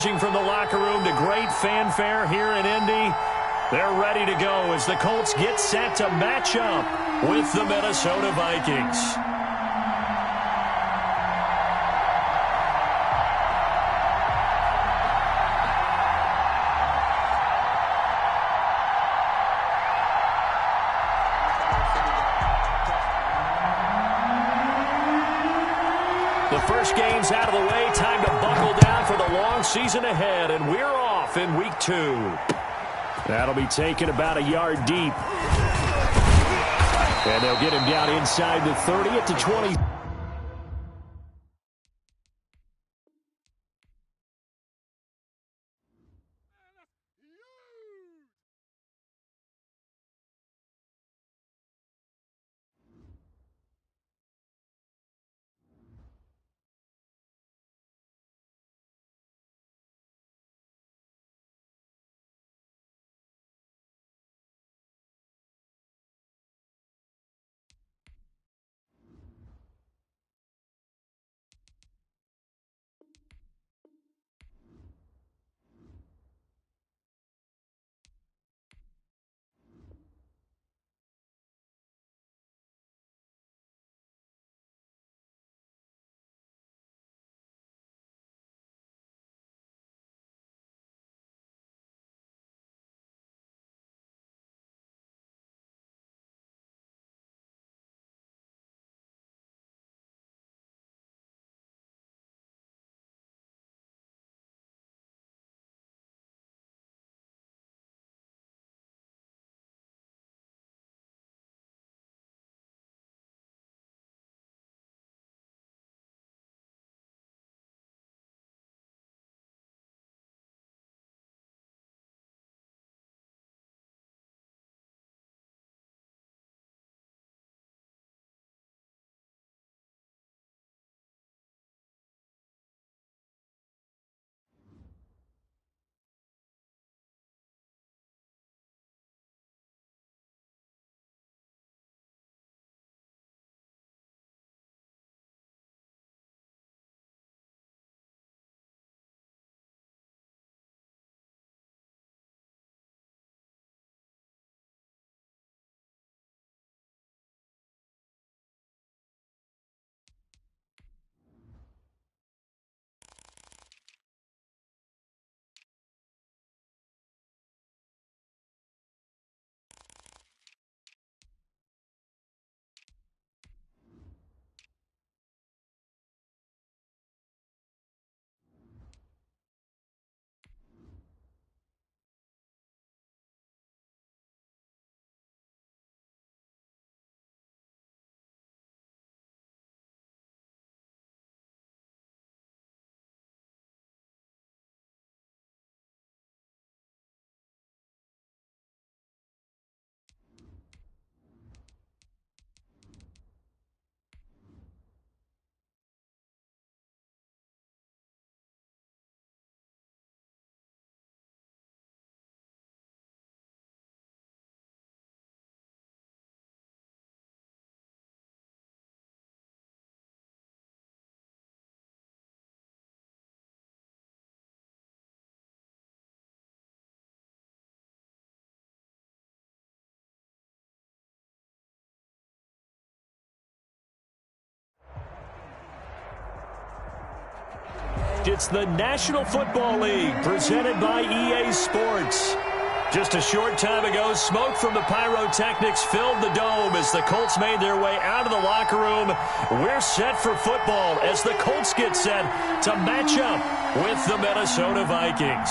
From the locker room to great fanfare here in Indy. They're ready to go as the Colts get set to match up with the Minnesota Vikings. The first game's out of the way. Time to buckle down for the long season ahead, and we're off in week 2. That'll be taken about a yard deep. And they'll get him down inside the 30 at the 20. It's the National Football League presented by EA Sports. Just a short time ago, smoke from the pyrotechnics filled the dome as the Colts made their way out of the locker room. We're set for football as the Colts get set to match up with the Minnesota Vikings.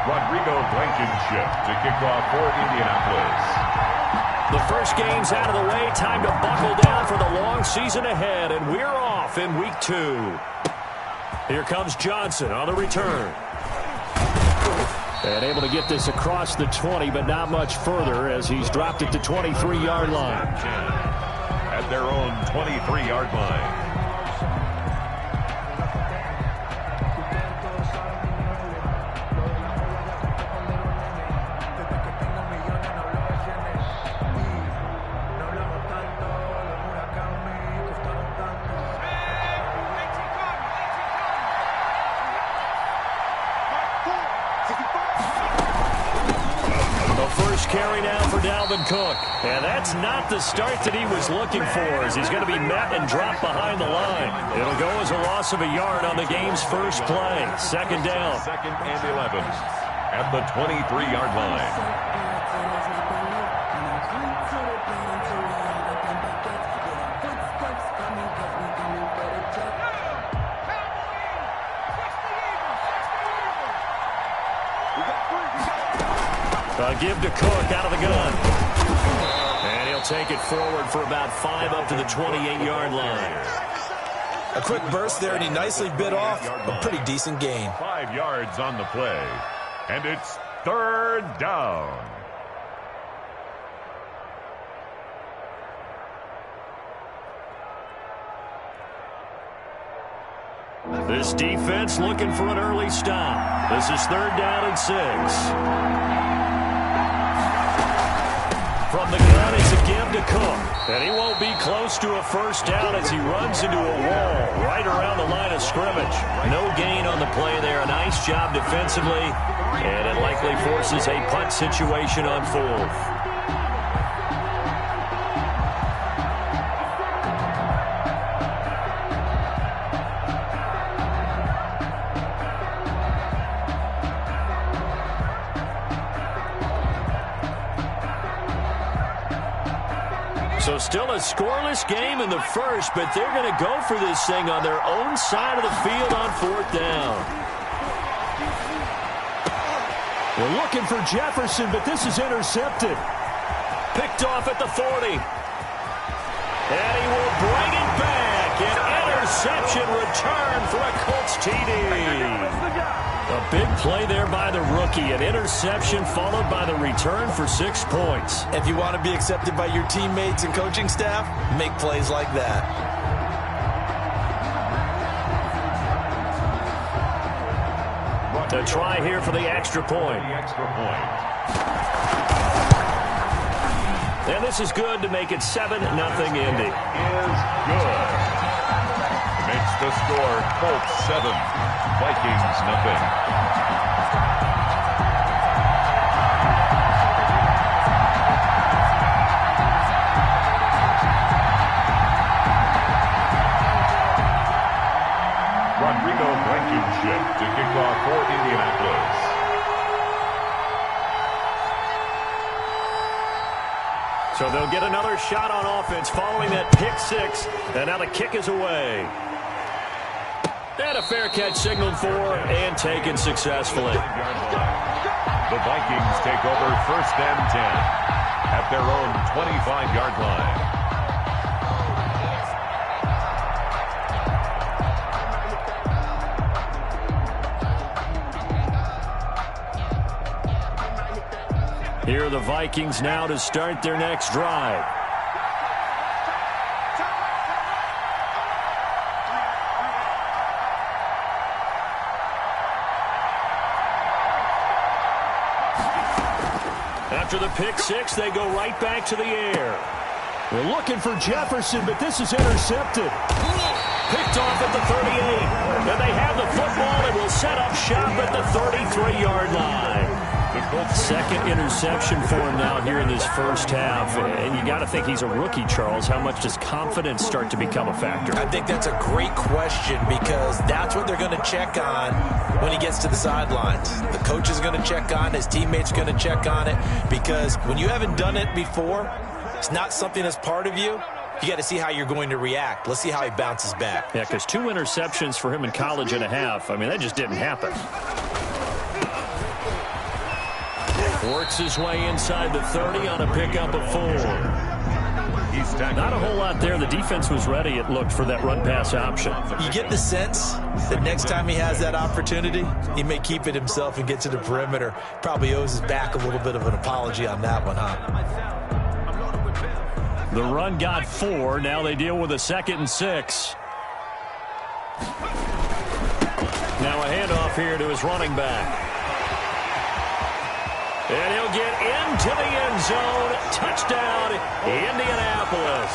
Rodrigo Blankenship to kick off for Indianapolis. The first game's out of the way. Time to buckle down for the long season ahead, and we're off in week 2. Here comes Johnson on the return. And able to get this across the 20, but not much further as he's dropped it to 23-yard line. At their own 23-yard line. first carry now for Dalvin Cook. And that's not the start that he was looking for, as he's going to be met and dropped behind the line. It'll go as a loss of a yard on the game's first play. Second down. Second and 11 at the 23-yard line. Give to Cook out of the gun. And he'll take it forward for about 5 up to the 28-yard line. A quick burst there, and he nicely bit off a pretty decent gain. 5 yards on the play. And it's third down. This defense looking for an early stop. This is third down and 6. From the gun, it's a give to Cook. And he won't be close to a first down as he runs into a wall right around the line of scrimmage. No gain on the play there. A nice job defensively. And it likely forces a punt situation on 4th. So still a scoreless game in the first, but they're going to go for this thing on their own side of the field on 4th down. They're looking for Jefferson, but this is intercepted. Picked off at the 40. And he will bring it back. An interception return for a Colts TD. A big play there by the rookie. An interception followed by the return for 6 points. If you want to be accepted by your teammates and coaching staff, make plays like that. To try here for the extra point. And this is good to make it 7-0 Indy. Is good. Makes the score Colts 7, Vikings nothing. Rodrigo Blankenship to kick off for Indianapolis. So they'll get another shot on offense following that pick 6. And now the kick is away. And a fair catch signaled for and taken successfully. The Vikings take over first and 10 at their own 25-yard line. Here are the Vikings now to start their next drive. After the pick 6, they go right back to the air. They're looking for Jefferson, but this is intercepted. Picked off at the 38. And they have the football and will set up shop at the 33-yard line. Second interception for him now here in this first half. And you got to think he's a rookie, Charles. How much does confidence start to become a factor? I think that's a great question, because that's what they're going to check on when he gets to the sidelines. The coach is going to check on it. His teammates are going to check on it, because when you haven't done it before, it's not something that's part of you. You got to see how you're going to react. Let's see how he bounces back. Yeah, because 2 interceptions for him in college and a half. I mean, that just didn't happen. Works his way inside the 30 on a pickup of 4. Not a whole lot there. The defense was ready, it looked, for that run-pass option. You get the sense that next time he has that opportunity, he may keep it himself and get to the perimeter. Probably owes his back a little bit of an apology on that one, huh? The run got 4. Now they deal with a 2nd and 6. Now a handoff here to his running back. And he'll get into the end zone. Touchdown, Indianapolis.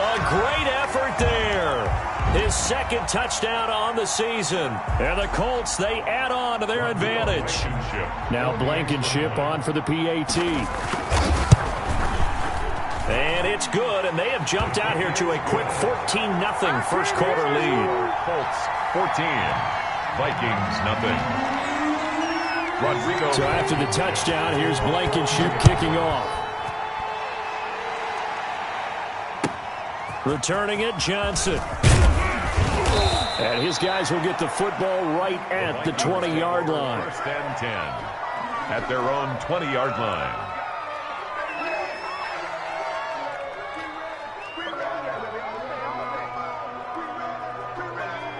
A great effort there. His second touchdown on the season. And the Colts, they add on to their advantage. Now Blankenship on for the PAT. And it's good, and they have jumped out here to a quick 14-0 first quarter lead. Colts 14, Vikings nothing. Rodrigo. So after the touchdown, here's Blankenship kicking off. Returning it, Johnson. And his guys will get the football right at the 20-yard line. First and 10 at their own 20-yard line.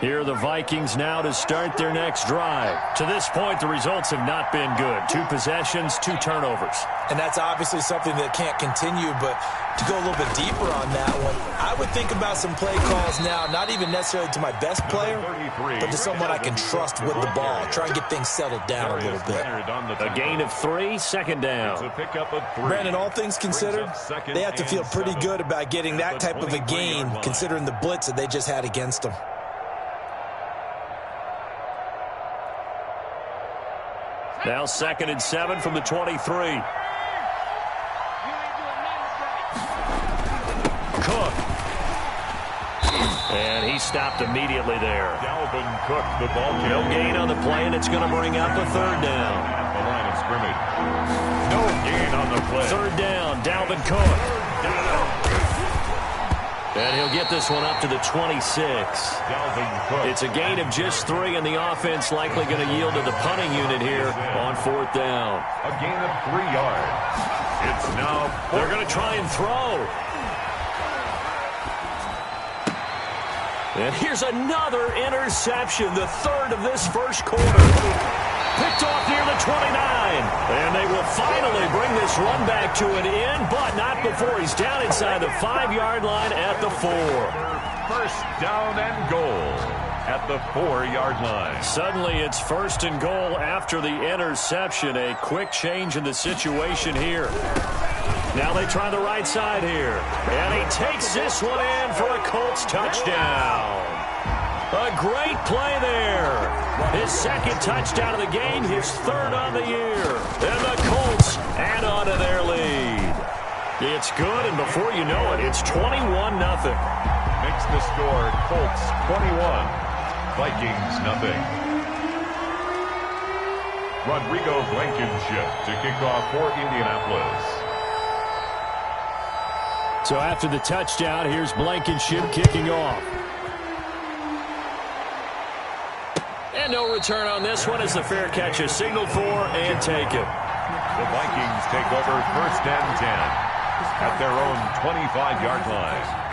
Here are the Vikings now to start their next drive. To this point, the results have not been good. 2 possessions, 2 turnovers. And that's obviously something that can't continue, but to go a little bit deeper on that one, I would think about some play calls now, not even necessarily to my best player, but to someone I can trust with the ball. Try and get things settled down a little bit. A gain of 3, second down. Brandon, all things considered, they have to feel pretty good about getting that type of a gain, considering the blitz that they just had against them. Now 2nd and 7 from the 23. Cook. And he stopped immediately there. Dalvin Cook, the ball carrier. No gain on the play, and it's going to bring up a 3rd down. At the line of scrimmage. No gain on the play. 3rd down, Dalvin Cook. And he'll get this one up to the 26. Dalvin Cook. It's a gain of just 3, and the offense likely going to yield to the punting unit here on 4th down. A gain of 3 yards. It's now. They're going to try and throw. And here's another interception, the 3rd of this first quarter. Picked off near the 29. And they will finally bring this run back to an end, but not before he's down inside the 5-yard line at the 4. First down and goal at the 4-yard line. Suddenly it's 1st and goal after the interception. A quick change in the situation here. Now they try the right side here. And he takes this one in for a Colts touchdown. A great play there. His 2nd touchdown of the game, his 3rd on the year. And the Colts add on to their lead. It's good, and before you know it, it's 21-0. Makes the score Colts 21, Vikings nothing. Rodrigo Blankenship to kick off for Indianapolis. So after the touchdown, here's Blankenship kicking off. And no return on this one as the fair catch is signaled for and taken. The Vikings take over 1st and 10 at their own 25-yard line.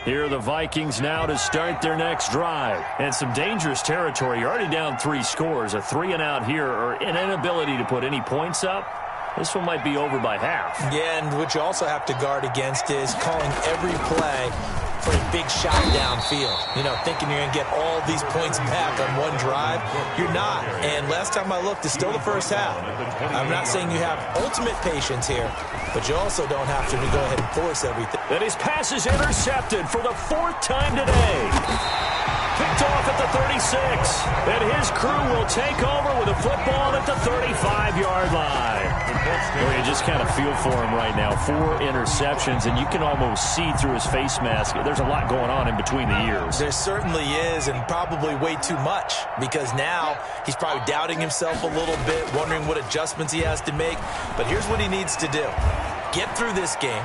Here are the Vikings now to start their next drive. And some dangerous territory. You're already down 3 scores. A 3-and-out here or an inability to put any points up. This one might be over by half. Yeah, and what you also have to guard against is calling every play for a big shot downfield. You know, thinking you're going to get all these points back on one drive. You're not. And last time I looked, it's still the first half. I'm not saying you have ultimate patience here, but you also don't have to go ahead and force everything. And his pass is intercepted for the 4th time today. Picked off at the 36. And his crew will take over with a football at the 35-yard line. Well, you just kind of feel for him right now. 4 interceptions, and you can almost see through his face mask. There's a lot going on in between the ears. There certainly is, and probably way too much, because now he's probably doubting himself a little bit, wondering what adjustments he has to make. But here's what he needs to do. Get through this game.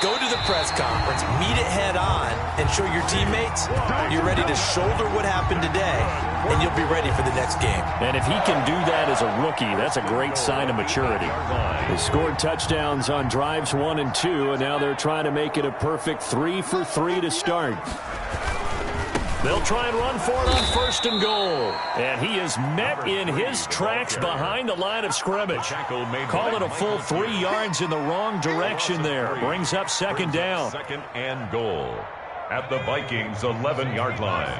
Go to the press conference, meet it head on, and show your teammates you're ready to shoulder what happened today, and you'll be ready for the next game. And if he can do that as a rookie, that's a great sign of maturity. They scored touchdowns on drives 1 and 2, and now they're trying to make it a perfect 3 for 3 to start. They'll try and run for it on 1st and goal. And he is met in his tracks behind the line of scrimmage. Call it a full 3 yards in the wrong direction there. Brings up 2nd down. 2nd and goal at the Vikings' 11-yard line.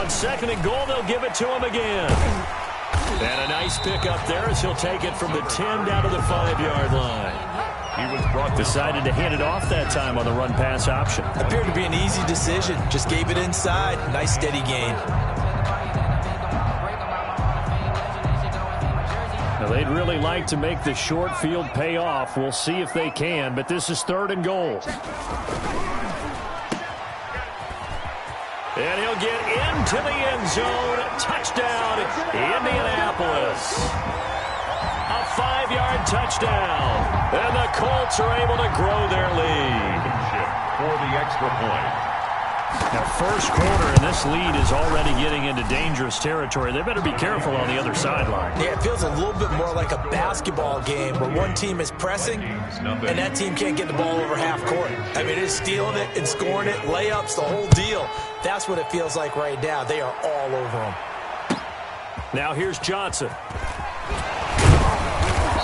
On 2nd and goal, they'll give it to him again. And a nice pick up there as he'll take it from the 10 down to the 5-yard line. He was decided to hand it off that time on the run-pass option. Appeared to be an easy decision. Just gave it inside. Nice steady gain. Now, they'd really like to make the short field pay off. We'll see if they can, but this is 3rd and goal. And he'll get into the end zone. Touchdown, Indianapolis. A 5-yard touchdown. And the Colts are able to grow their lead. For the extra point. Now, first quarter, and this lead is already getting into dangerous territory. They better be careful on the other sideline. Yeah, it feels a little bit more like a basketball game where one team is pressing and that team can't get the ball over half court. I mean, it's stealing it and scoring it, layups, the whole deal. That's what it feels like right now. They are all over them. Now here's Johnson.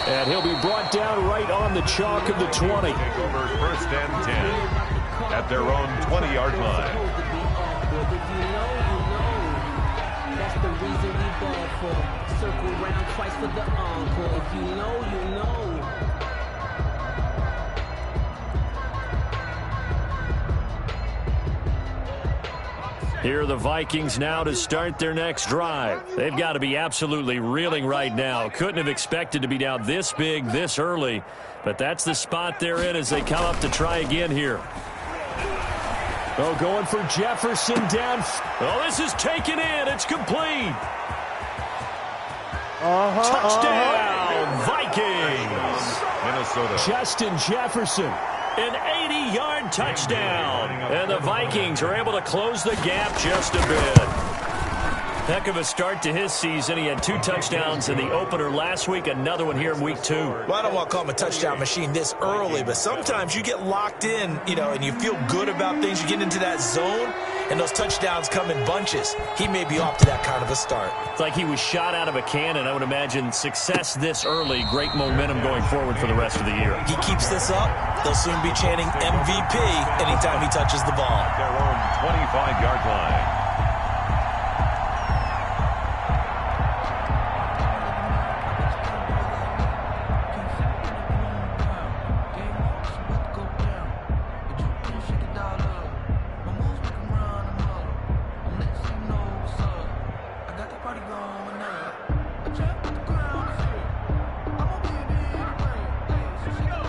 And he'll be brought down right on the chalk of the 20. Take over 1st and 10 at their own 20-yard line. That's the reason we ball for. Circle around twice for the encore. If you know, you know. Here are the Vikings now to start their next drive. They've got to be absolutely reeling right now. Couldn't have expected to be down this big, this early. But that's the spot they're in as they come up to try again here. Oh, going for Jefferson down. Oh, this is taken in. It's complete. Touchdown, Vikings. Minnesota. Justin Jefferson. An 80-yard touchdown. And the Vikings are able to close the gap just a bit. Heck of a start to his season. He had 2 touchdowns in the opener last week, another one here in week 2. Well, I don't want to call him a touchdown machine this early, but sometimes you get locked in, and you feel good about things. You get into that zone, and those touchdowns come in bunches. He may be off to that kind of a start. It's like he was shot out of a cannon. I would imagine success this early, great momentum going forward for the rest of the year. He keeps this up, they'll soon be chanting MVP anytime he touches the ball. Their own 25-yard line.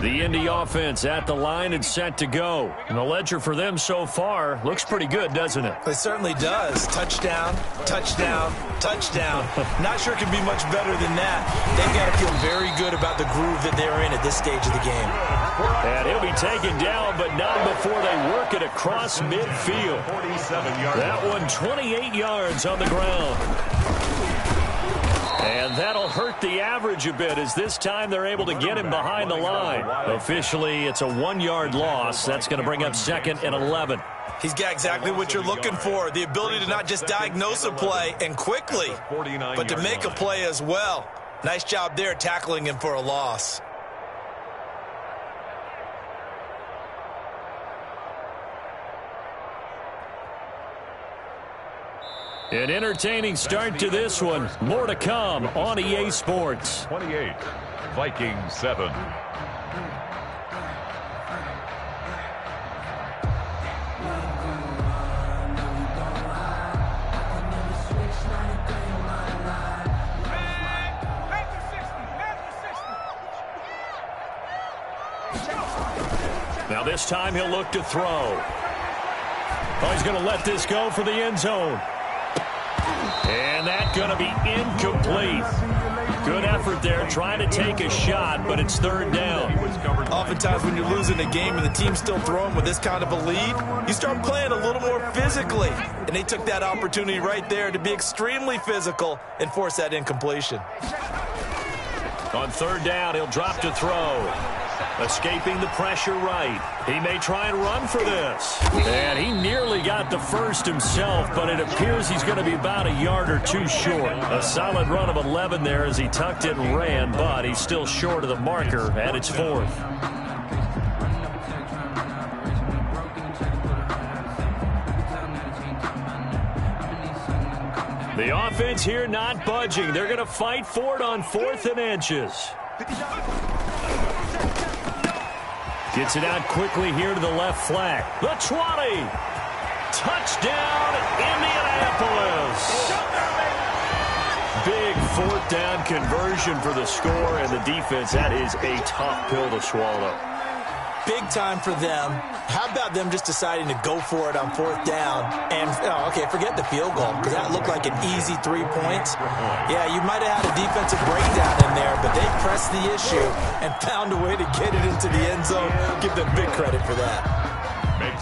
The Indy offense at the line and set to go. And the ledger for them so far looks pretty good, doesn't it? It certainly does. Touchdown, touchdown, touchdown. Not sure it can be much better than that. They've got to feel very good about the groove that they're in at this stage of the game. And he'll be taken down, but not before they work it across midfield. 47-yard. That one 28 yards on the ground. And that'll hurt the average a bit as this time they're able to get him behind the line. Officially, it's a 1-yard loss. That's going to bring up 2nd and 11. He's got exactly what you're looking for, the ability to not just diagnose a play and quickly, but to make a play as well. Nice job there tackling him for a loss. An entertaining start to this one. More to come on EA Sports. 28, Vikings 7. Now this time he'll look to throw. Oh, he's going to let this go for the end zone. And that's going to be incomplete. Good effort there, trying to take a shot, but it's 3rd down. Oftentimes when you're losing a game and the team's still throwing with this kind of a lead, you start playing a little more physically. And they took that opportunity right there to be extremely physical and force that incompletion. On 3rd down, he'll drop to throw. Escaping the pressure right. He may try and run for this. And he nearly got the first himself, but it appears he's going to be about a yard or 2 short. A solid run of 11 there as he tucked it and ran, but he's still short of the marker, and it's 4th. The offense here not budging. They're going to fight for it on 4th and inches. Gets it out quickly here to the left flank. The 20. Touchdown, Indianapolis. Big 4th down conversion for the score, and the defense, that is a tough pill to swallow. Big time for them. How about them just deciding to go for it on 4th down? And, okay, forget the field goal, because that looked like an easy 3 points. Yeah, you might have had a defensive breakdown in there, but they pressed the issue and found a way to get it into the end zone. Give them big credit for that.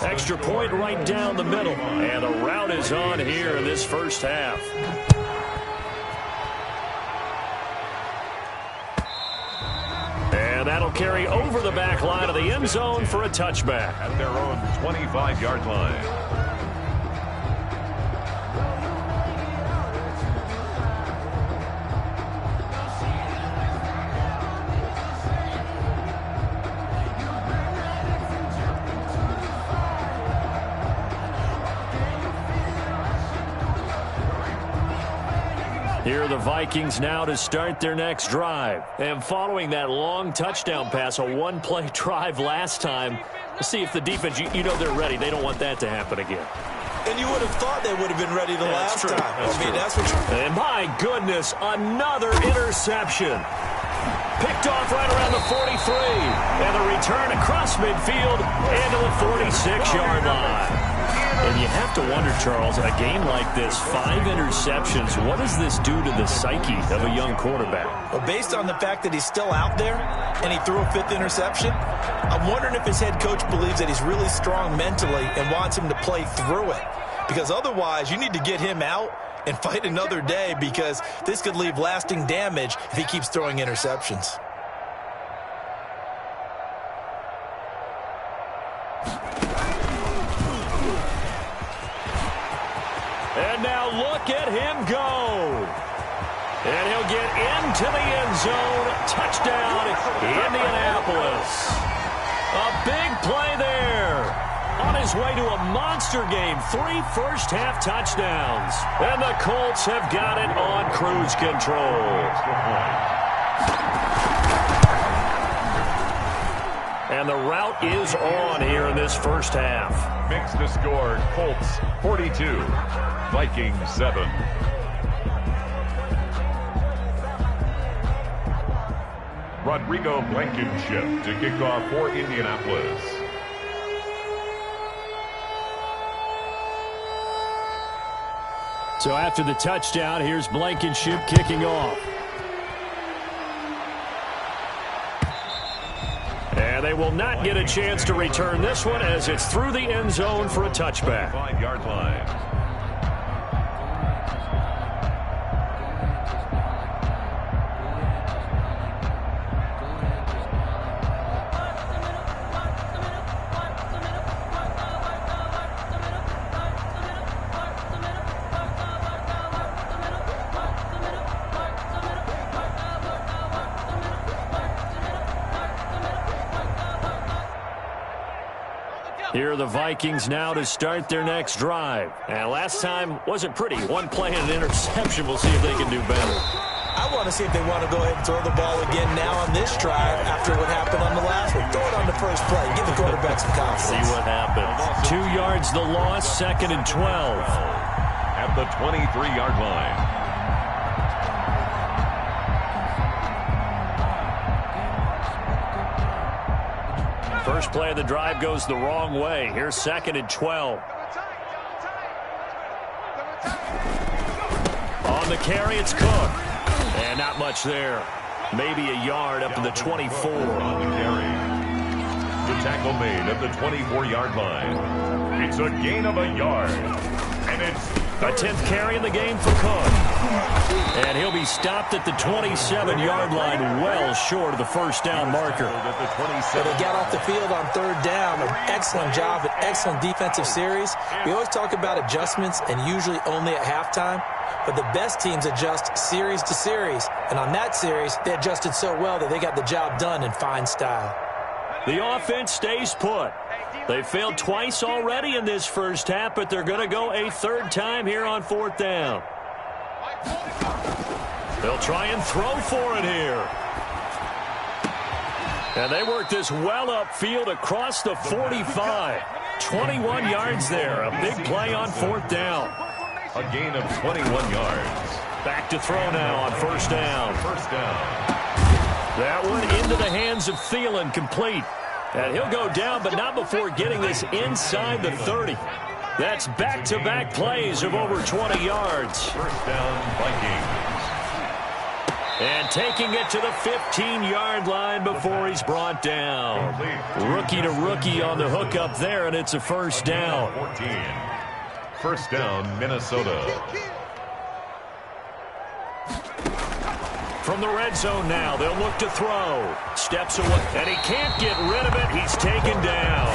Extra point right down the middle, and the route is on here in this first half. And that'll carry over the back line of the end zone for a touchback. At their own 25-yard line. Here are the Vikings now to start their next drive. And following that long touchdown pass, a one-play drive last time, let's see if the defense, you know they're ready. They don't want that to happen again. And you would have thought they would have been ready the last time. That's what and my goodness, another interception. Picked off right around the 43. And the return across midfield into the 46-yard line. And you have to wonder, Charles, a game like this, 5 interceptions, what does this do to the psyche of a young quarterback? Well, based on the fact that he's still out there and he threw a 5th interception, I'm wondering if his head coach believes that he's really strong mentally and wants him to play through it. Because otherwise, you need to get him out and fight another day, because this could leave lasting damage if he keeps throwing interceptions. And now look at him go. And he'll get into the end zone. Touchdown, Indianapolis. A big play there. On his way to a monster game. 3 first-half touchdowns. And the Colts have got it on cruise control. And the route is on here in this first half. Makes the score Colts 42, Vikings 7. Rodrigo Blankenship to kick off for Indianapolis. So after the touchdown, here's Blankenship kicking off. And they will not get a chance to return this one as it's through the end zone for a touchback. 5-yard line. Here are the Vikings now to start their next drive. And last time wasn't pretty. One play and an interception. We'll see if they can do better. I want to see if they want to go ahead and throw the ball again now on this drive after what happened on the last one. Throw it on the first play. Give the quarterback some confidence. See what happens. 2 yards the loss, 2nd and 12. At the 23-yard line. First play of the drive goes the wrong way. Here's 2nd and 12. On the carry, it's Cook. And not much there. Maybe a yard up to the 24. On the carry. The tackle made at the 24-yard line. It's a gain of a yard. And it's a 10th carry in the game for Cook. And he'll be stopped at the 27-yard line, well short of the first down marker. They got off the field on 3rd down. An excellent job, an excellent defensive series. We always talk about adjustments and usually only at halftime. But the best teams adjust series to series. And on that series, they adjusted so well that they got the job done in fine style. The offense stays put. They failed twice already in this first half, but they're going to go a 3rd time here on 4th down. They'll try and throw for it here. And they work this well upfield across the 45. 21 yards there. A big play on 4th down. A gain of 21 yards. Back to throw now on 1st down. That one into the hands of Thielen, complete. And he'll go down, but not before getting this inside the 30. That's back-to-back plays of over 20 yards. 1st down, Vikings. And taking it to the 15-yard line before he's brought down. Rookie to rookie on the hook up there, and it's a 1st down. 14. 1st down, Minnesota. From the red zone now, they'll look to throw. Steps away, and he can't get rid of it. He's taken down.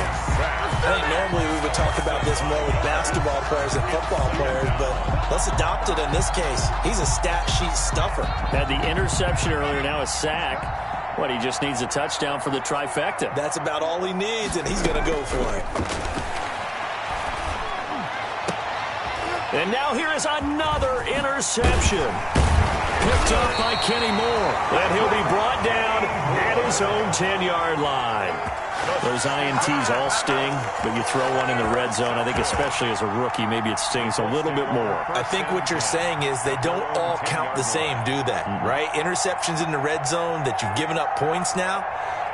I think normally we would talk about this more with basketball players and football players, but let's adopt it in this case. He's a stat sheet stuffer. Had the interception earlier, now a sack. What, he just needs a touchdown for the trifecta. That's about all he needs, and he's going to go for it. And now here is another interception. Picked up by Kenny Moore. And he'll be brought down at his own 10-yard line. Those INTs all sting, but you throw one in the red zone, I think especially as a rookie, maybe it stings a little bit more. I think what you're saying is they don't all count the same, do they? Right? Interceptions in the red zone that you've given up points now,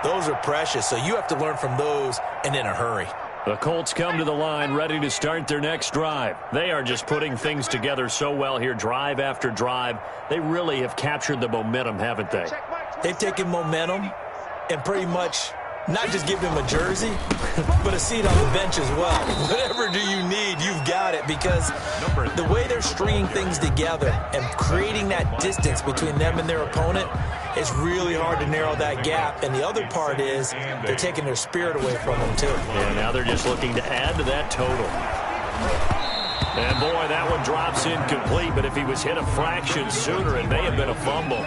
those are precious. So you have to learn from those and in a hurry. The Colts come to the line ready to start their next drive. They are just putting things together so well here, drive after drive. They really have captured the momentum, haven't they? They've taken momentum and pretty much not just give him a jersey, but a seat on the bench as well. Whatever do you need, you've got it, because the way they're stringing things together and creating that distance between them and their opponent, it's really hard to narrow that gap. And the other part is they're taking their spirit away from them, too. And now they're just looking to add to that total. And, boy, that one drops incomplete, but if he was hit a fraction sooner, it may have been a fumble.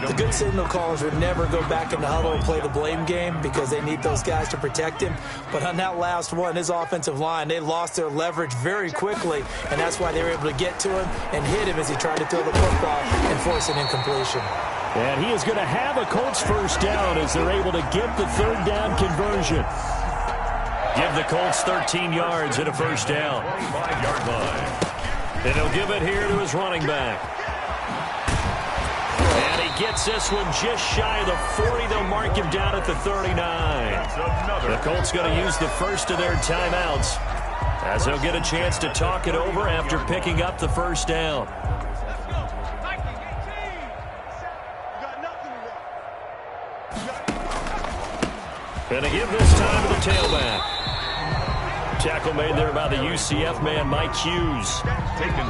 The good signal callers would never go back in the huddle and play the blame game because they need those guys to protect him. But on that last one, his offensive line, they lost their leverage very quickly, and that's why they were able to get to him and hit him as he tried to throw the football and force an incompletion. And he is going to have a Colts 1st down as they're able to get the 3rd down conversion. Give the Colts 13 yards and a 1st down. 25-yard line. And he'll give it here to his running back. And he gets this one just shy of the 40. They'll mark him down at the 39. The Colts going to use the first of their timeouts as they'll get a chance to talk it over after picking up the 1st down. And to give this time to the tailback. Tackle made there by the UCF man, Mike Hughes.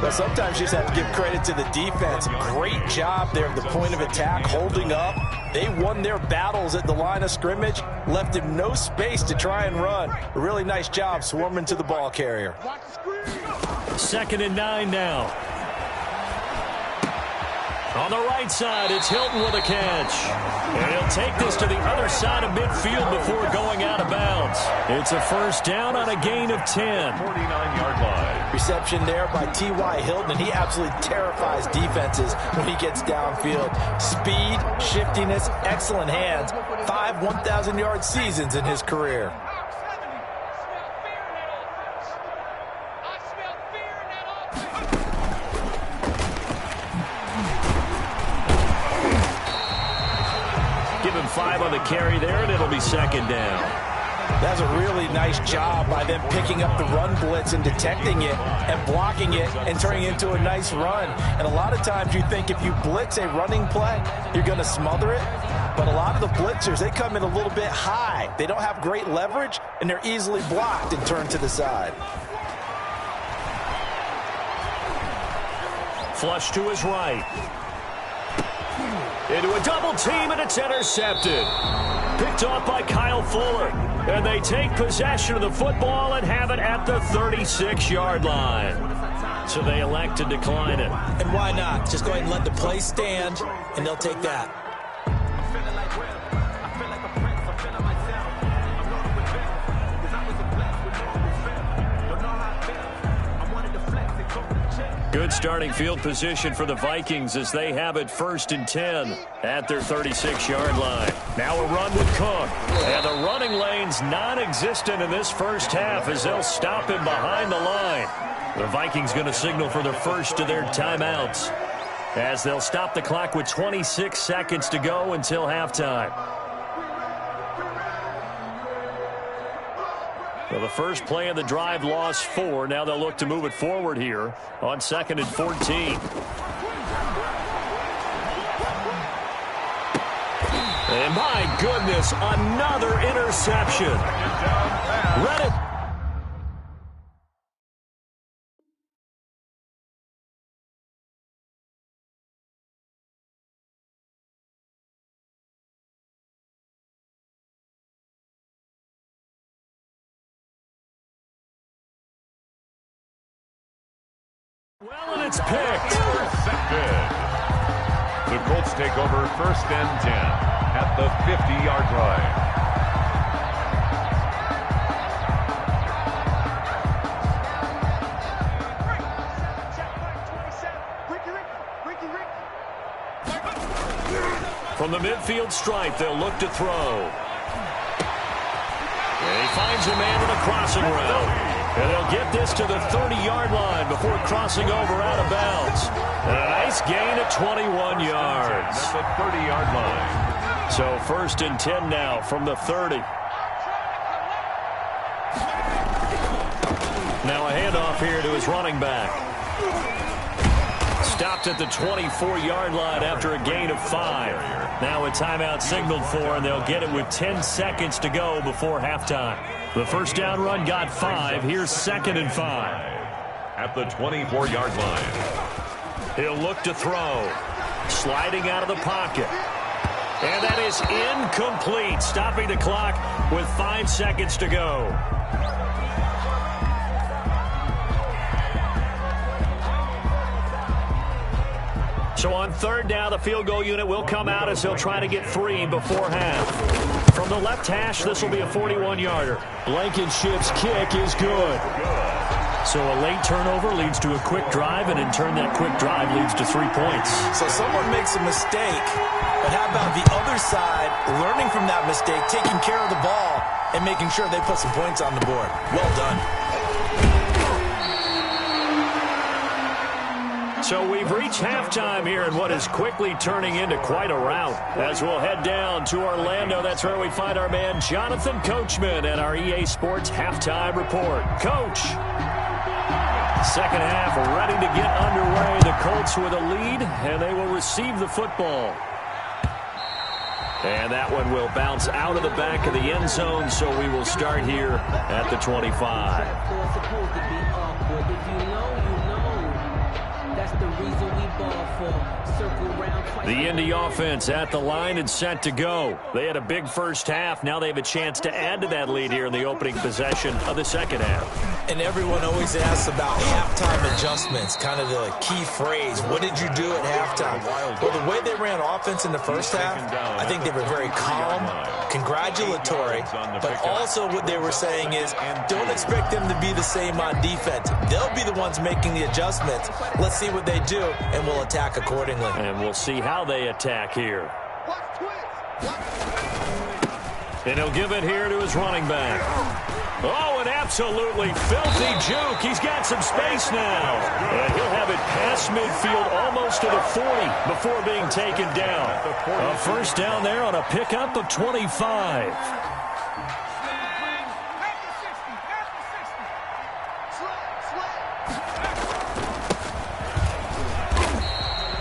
Well, sometimes you just have to give credit to the defense. Great job there at the point of attack, holding up. They won their battles at the line of scrimmage, left him no space to try and run. A really nice job swarming to the ball carrier. 2nd and 9 now. On the right side, it's Hilton with a catch. And he'll take this to the other side of midfield before going out of bounds. It's a 1st down on a gain of 10. 49-yard line. Reception there by T.Y. Hilton, and he absolutely terrifies defenses when he gets downfield. Speed, shiftiness, excellent hands. 5 1,000-yard seasons in his career. Give him 5 on the carry there, and it'll be 2nd down. That's a really nice job by them picking up the run blitz and detecting it and blocking it and turning it into a nice run. And a lot of times you think if you blitz a running play, you're going to smother it. But a lot of the blitzers, they come in a little bit high. They don't have great leverage, and they're easily blocked and turned to the side. Flush to his right. Into a double team, and it's intercepted. Picked off by Kyle Fuller. And they take possession of the football and have it at the 36-yard line. So they elect to decline it. And why not? Just go ahead and let the play stand, and they'll take that. Good starting field position for the Vikings as they have it 1st and 10 at their 36-yard line. Now a run with Cook. And the running lane's non-existent in this first half as they'll stop him behind the line. The Vikings going to signal for the first of their timeouts as they'll stop the clock with 26 seconds to go until halftime. Well, the first play of the drive lost 4. Now they'll look to move it forward here on 2nd and 14. And my goodness, another interception. Read it. Well, and it's picked. The Colts take over 1st and 10 at the 50-yard line. From the midfield stripe, they'll look to throw. And he finds a man with a crossing route. And they'll get this to the 30-yard line before crossing over out of bounds. And a nice gain of 21 yards. That's the 30-yard line. So 1st and 10 now from the 30. Now a handoff here to his running back. Stopped at the 24-yard line after a gain of 5. Now a timeout signaled for, and they'll get it with 10 seconds to go before halftime. The first down run got 5. Here's 2nd and 5. At the 24-yard line. He'll look to throw. Sliding out of the pocket. And that is incomplete. Stopping the clock with 5 seconds to go. So on 3rd down, the field goal unit will come out as they'll try to get 3 before half. From the left hash, this will be a 41-yarder. Blankenship's kick is good. So a late turnover leads to a quick drive, and in turn that quick drive leads to 3 points. So someone makes a mistake, but how about the other side learning from that mistake, taking care of the ball, and making sure they put some points on the board? Well done. So we've reached halftime here in what is quickly turning into quite a rout. As we'll head down to Orlando, that's where we find our man Jonathan Coachman at our EA Sports Halftime Report. Coach, second half ready to get underway. The Colts with a lead, and they will receive the football. And that one will bounce out of the back of the end zone, so we will start here at the 25. The Indy offense at the line and set to go. They had a big first half. Now they have a chance to add to that lead here in the opening possession of the second half. And everyone always asks about halftime adjustments, kind of the key phrase. What did you do at halftime? Well, the way they ran offense in the first half, I think they were very calm, congratulatory, but also what they were saying is don't expect them to be the same on defense. They'll be the ones making the adjustments. Let's see what they do, and we'll attack accordingly. And we'll see how they attack here. And he'll give it here to his running back. Oh, an absolutely filthy juke. He's got some space now. And he'll have it past midfield almost to the 40 before being taken down. A first down there on a pickup of 25.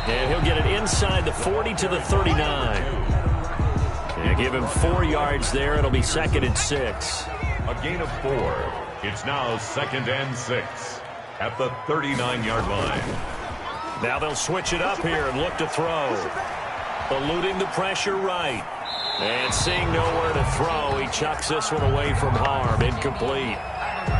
And he'll get it inside the 40 to the 39. And give him 4 yards there. It'll be 2nd and 6. A gain of 4. It's now 2nd and 6 at the 39-yard line. Now they'll switch it up here and look to throw. Eluding the pressure right. And seeing nowhere to throw, he chucks this one away from harm. Incomplete.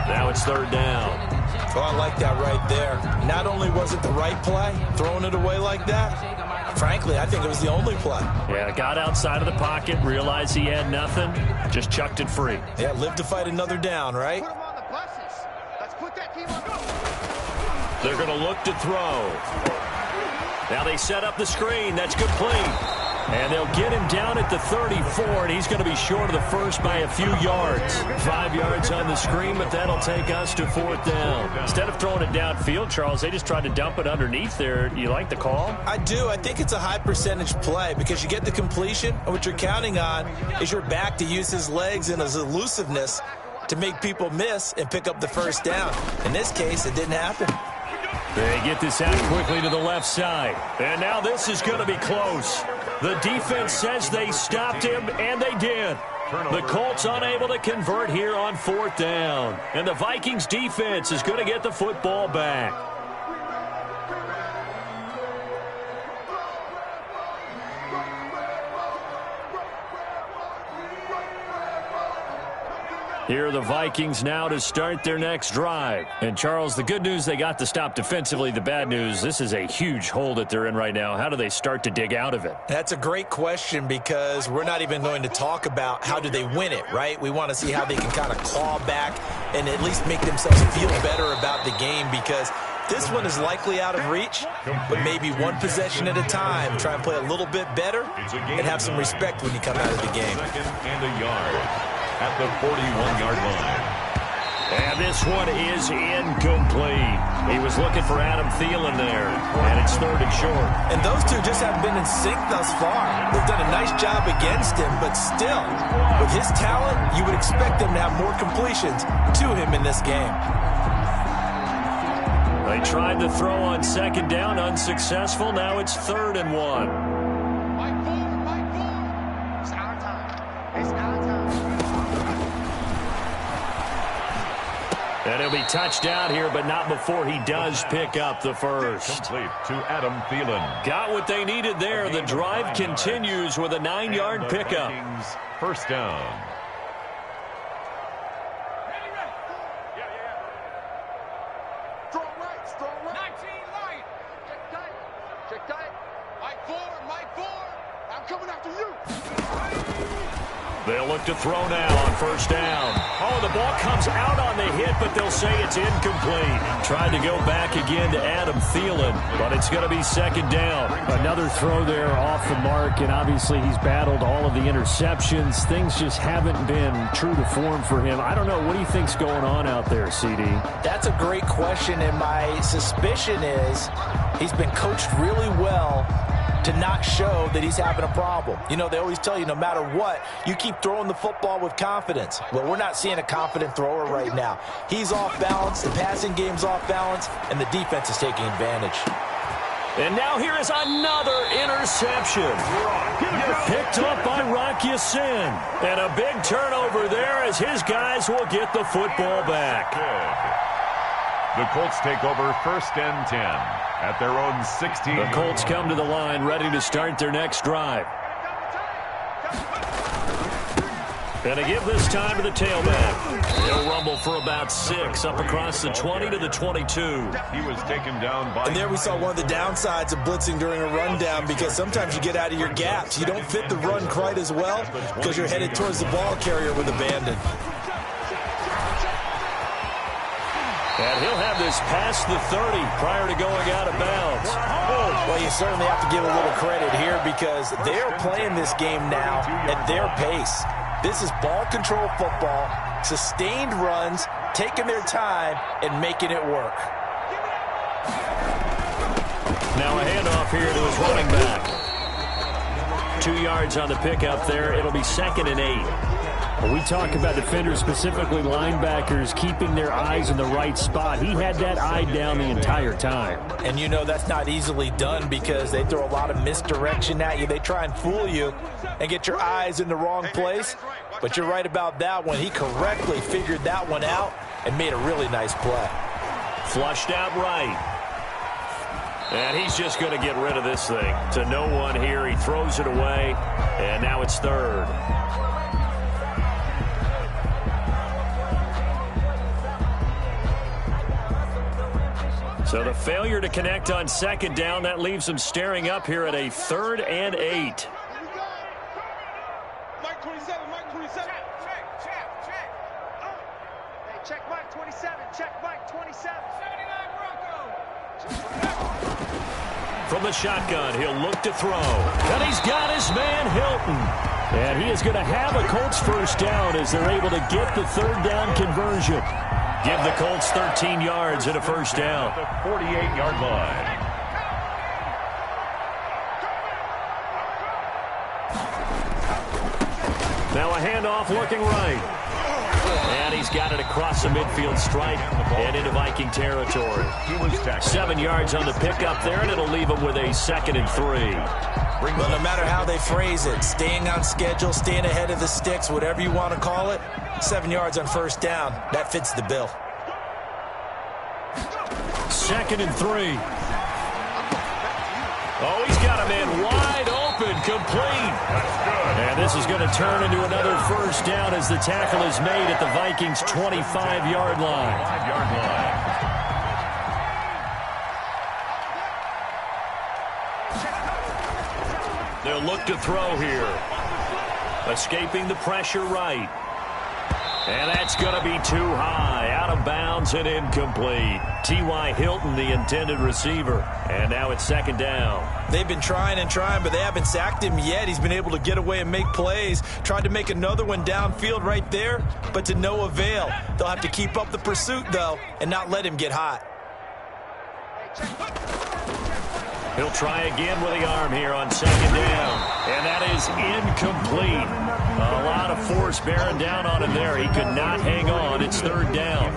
Now it's 3rd down. Oh, I like that right there. Not only was it the right play, throwing it away like that, frankly, I think it was the only play. Yeah, got outside of the pocket, realized he had nothing, just chucked it free. Yeah, live to fight another down, right? They're going to look to throw. Now they set up the screen. That's complete. And they'll get him down at the 34, and he's going to be short of the first by a few yards. 5 yards on the screen, but that'll take us to 4th down. Instead of throwing it downfield, Charles, they just tried to dump it underneath there. Do you like the call? I do. I think it's a high percentage play because you get the completion, and what you're counting on is your back to use his legs and his elusiveness to make people miss and pick up the first down. In this case, it didn't happen. They get this out quickly to the left side. And now this is going to be close. The defense says they stopped him, and they did. The Colts unable to convert here on 4th down. And the Vikings defense is going to get the football back. Here are the Vikings now to start their next drive. And, Charles, the good news, they got to stop defensively. The bad news, this is a huge hole that they're in right now. How do they start to dig out of it? That's a great question because we're not even going to talk about how do they win it, right? We want to see how they can kind of claw back and at least make themselves feel better about the game because this one is likely out of reach, but maybe one possession at a time. Try and play a little bit better and have some respect when you come out of the game. Second and a yard at the 41-yard line. And this one is incomplete. He was looking for Adam Thielen there, and it's 3rd and short. And those two just haven't been in sync thus far. They've done a nice job against him, but still, with his talent, you would expect them to have more completions to him in this game. They tried to throw on 2nd down, unsuccessful. Now it's 3rd and 1. And he'll be touched out here, but not before he does pick up the first. Complete to Adam Thielen. Got what they needed there. The drive continues with a 9-yard pickup. First down. Strong right. 19 light. Check tight. Mike 4. I'm coming after you. They'll look to throw now on 1st down. Oh, the ball comes out on the hit, but they'll say it's incomplete. Tried to go back again to Adam Thielen, but it's going to be 2nd down. Another throw there off the mark, and obviously he's battled all of the interceptions. Things just haven't been true to form for him. I don't know. What do you think's going on out there, CD? That's a great question, and my suspicion is he's been coached really well to not show that he's having a problem. You know, they always tell you no matter what, you keep throwing the football with confidence. Well, we're not seeing a confident thrower right now. He's off balance, the passing game's off balance, and the defense is taking advantage. And now here is another interception. Picked up by Rock Ya-Sin. And a big turnover there as his guys will get the football back. The Colts take over 1st and 10 at their own 16. The Colts come to the line ready to start their next drive. And to give this time to the tailback. He'll rumble for about 6 up across the 20 to the 22. He was taken down by... And there we saw one of the downsides of blitzing during a rundown because sometimes you get out of your gaps. You don't fit the run quite as well because you're headed towards the ball carrier with abandon. And he'll have this past the 30 prior to going out of bounds. Well, you certainly have to give a little credit here because they're playing this game now at their pace. This is ball control football, sustained runs, taking their time, and making it work. Now a handoff here to his running back. 2 yards on the pickup there. It'll be 2nd and 8. When we talk about defenders, specifically linebackers, keeping their eyes in the right spot. He had that eye down the entire time. And you know that's not easily done because they throw a lot of misdirection at you. They try and fool you and get your eyes in the wrong place. But you're right about that one. He correctly figured that one out and made a really nice play. Flushed out right. And he's just going to get rid of this thing. To no one here. He throws it away. And now it's 3rd. So the failure to connect on 2nd down, that leaves them staring up here at a 3rd and 8. Mike 27. Check Mike 27. Check Mike 27. 79 Bronco. From the shotgun, he'll look to throw. And he's got his man, Hilton. And he is going to have a Colts first down as they're able to get the third down conversion. Give the Colts 13 yards and a first down. The 48-yard line. Now a handoff looking right. And he's got it across the midfield stripe and into Viking territory. 7 yards on the pickup there, and it'll leave him with a 2nd and 3. Well, no matter how they phrase it, staying on schedule, staying ahead of the sticks, whatever you want to call it, 7 yards on first down, that fits the bill. 2nd and 3. Oh, he's got a man wide open, complete. And this is going to turn into another first down as the tackle is made at the Vikings' 25-yard line. 5-yard line. They'll look to throw here. Escaping the pressure right. And that's going to be too high. Out of bounds and incomplete. T.Y. Hilton, the intended receiver. And now it's 2nd down. They've been trying and trying, but they haven't sacked him yet. He's been able to get away and make plays. Tried to make another one downfield right there, but to no avail. They'll have to keep up the pursuit, though, and not let him get hot. He'll try again with the arm here on 2nd down. And that is incomplete. A lot of force bearing down on him there. He could not hang on. It's 3rd down.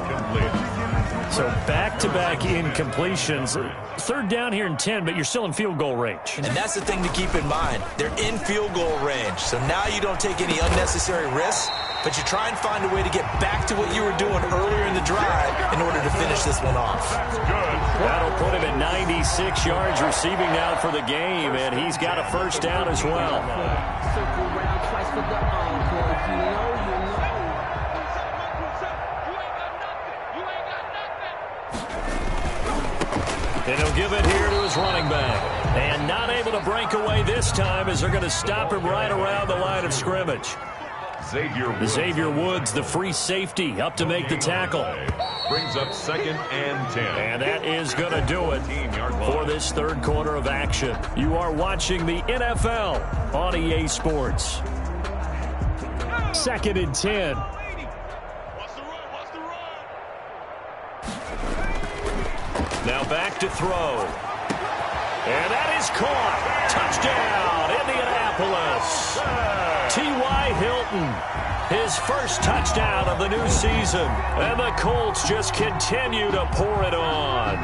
So back-to-back incompletions. 3rd down here in 10, but you're still in field goal range. And that's the thing to keep in mind. They're in field goal range. So now you don't take any unnecessary risks, but you try and find a way to get back to what you were doing earlier in the drive in order to finish this one off. That'll put him at 96 yards receiving now for the game, and he's got a first down as well. Circle round twice for the encore. If you know, you know. And he'll give it here to his running back. And not able to break away this time as they're going to stop him right around the line of scrimmage. Xavier Woods, the free safety, up to make the tackle. Brings up 2nd and 10. And that is going to do it for this 3rd quarter of action. You are watching the NFL on EA Sports. 2nd and 10. Now back to throw. And that is caught. Touchdown, Indianapolis. T.Y. Hilton, his first touchdown of the new season. And the Colts just continue to pour it on.